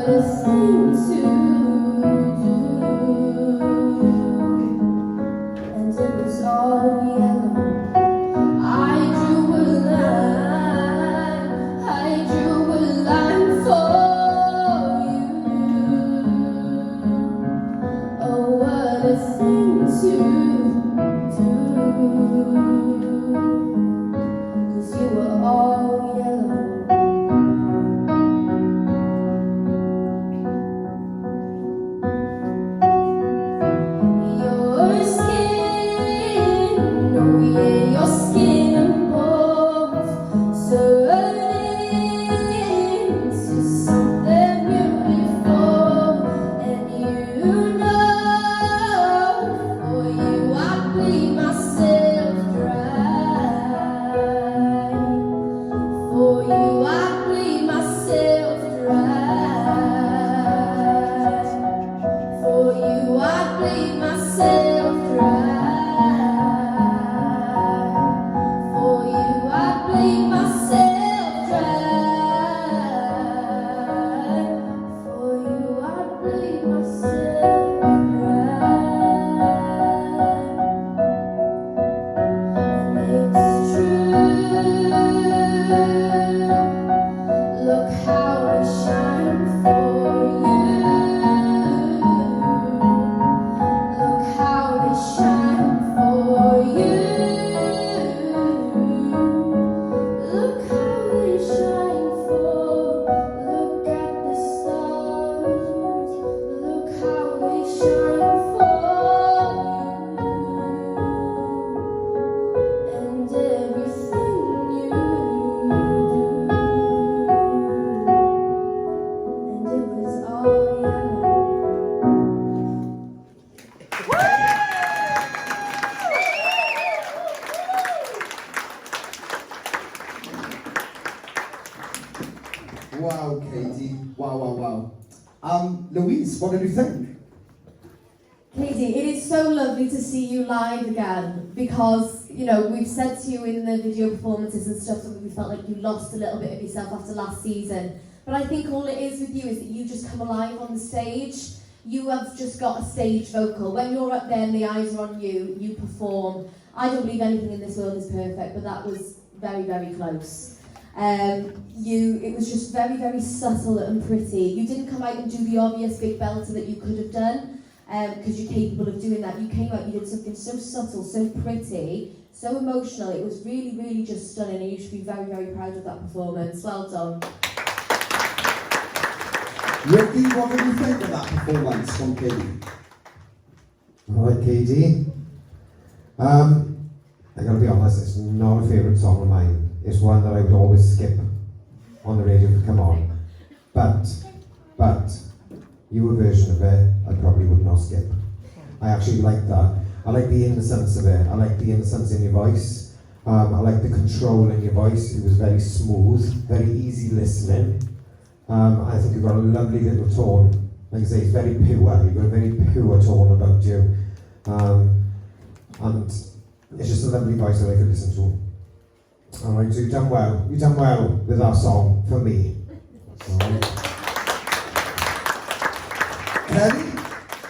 a thing to do. And it was all yellow. I drew a line for you. Oh, what a thing to do. 'Cause you were all yellow. Your skin, oh yeah, your skin and bones turning into something beautiful. And you know, for you I bleed myself dry. For you I bleed myself dry. For you I bleed myself dry. For you I bleed myself dry. For you I bleed myself dry. And it's true. Look how we shine for you. Look how we shine for you. Look how we shine for. Look at the stars. Look how we shine for you. And everything you do. And it was all yellow. Wow, Kadee. Wow. Louise, what did you think? Kadee, it is so lovely to see you live again because, you know, we've said to you in the video performances and stuff that we felt like you lost a little bit of yourself after last season. But I think all it is with you is that you just come alive on the stage. You have just got a stage vocal. When you're up there and the eyes are on you, you perform. I don't believe anything in this world is perfect, but that was very, very close. It was just very, very subtle and pretty. You didn't come out and do the obvious big belter that you could have done, because you're capable of doing that. You came out, you did something so subtle, so pretty, so emotional. It was really, really just stunning, and you should be very, very proud of that performance. Well done. Ricky, what did you think of that performance from Kadee? Alright, Kadee. I gotta be honest, it's not a favourite song of mine. It's one that I would always skip on the radio if it come on. But, your version of it, I probably would not skip. I actually like that. I like the innocence of it. I like the innocence in your voice. I like the control in your voice. It was very smooth, very easy listening. I think you've got a lovely little tone. Like I say, it's very pure. You've got a very pure tone about you. And it's just a lovely voice that I could listen to. Alright, so you've done well. You've done well with that song, for me. Alright. Kadee?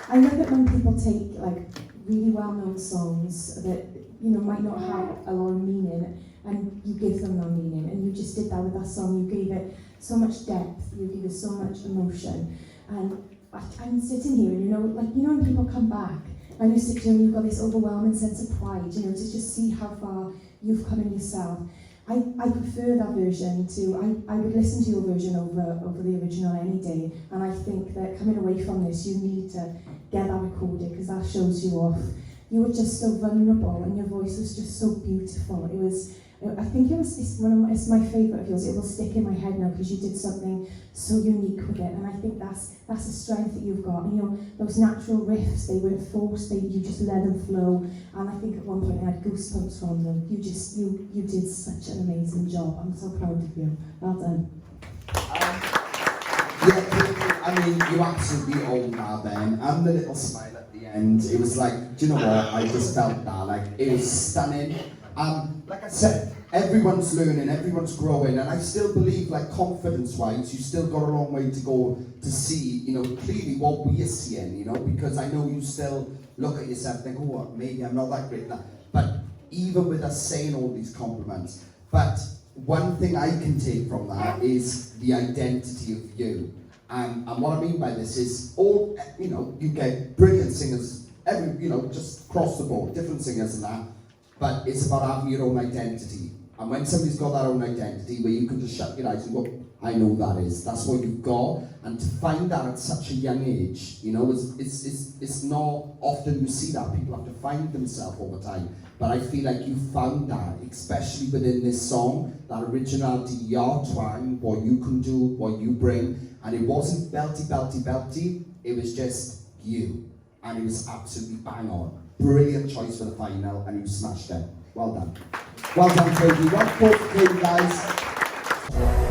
I love it when people take like really well-known songs that might not have a lot of meaning, and you give them that meaning. And you just did that with that song. You gave it so much depth. You gave it so much emotion. And I'm sitting here, when people come back, and you sit here and you've got this overwhelming sense of pride, to just see how far you've come in yourself. I prefer that version to, I would listen to your version over the original any day, and I think that coming away from this, you need to get that recorded, because that shows you off. You were just so vulnerable, and your voice was just so beautiful. It's my favourite of yours. It will stick in my head now, because you did something so unique with it, and I think that's a strength that you've got. And those natural riffs, they weren't forced, you just let them flow, and I think at one point I had goosebumps from them. You did such an amazing job. I'm so proud of you. Well done. I mean, you absolutely owned that then, and the little smile at the end. It was like, do you know what? I just felt that. Like, it was stunning. Like I said, everyone's learning, everyone's growing, and I still believe, like, confidence-wise, you still got a long way to go to see, you know, clearly what we are seeing, you know, because I know you still look at yourself and think, oh, maybe I'm not that great now. But even with us saying all these compliments, but one thing I can take from that is the identity of you. And what I mean by this is, all, you know, you get brilliant singers, you know, just across the board, different singers and that, but it's about having your own identity. And when somebody's got that own identity, where you can just shut your eyes and go, I know that is, that's what you've got. And to find that at such a young age, you know, it's not often you see that. People have to find themselves over time. But I feel like you found that, especially within this song, that originality, your twang, what you can do, what you bring. And it wasn't belty, belty, belty, it was just you. And it was absolutely bang on. Brilliant choice for the final, and you smashed it. Well done. Well done, Kadee. Well put, guys.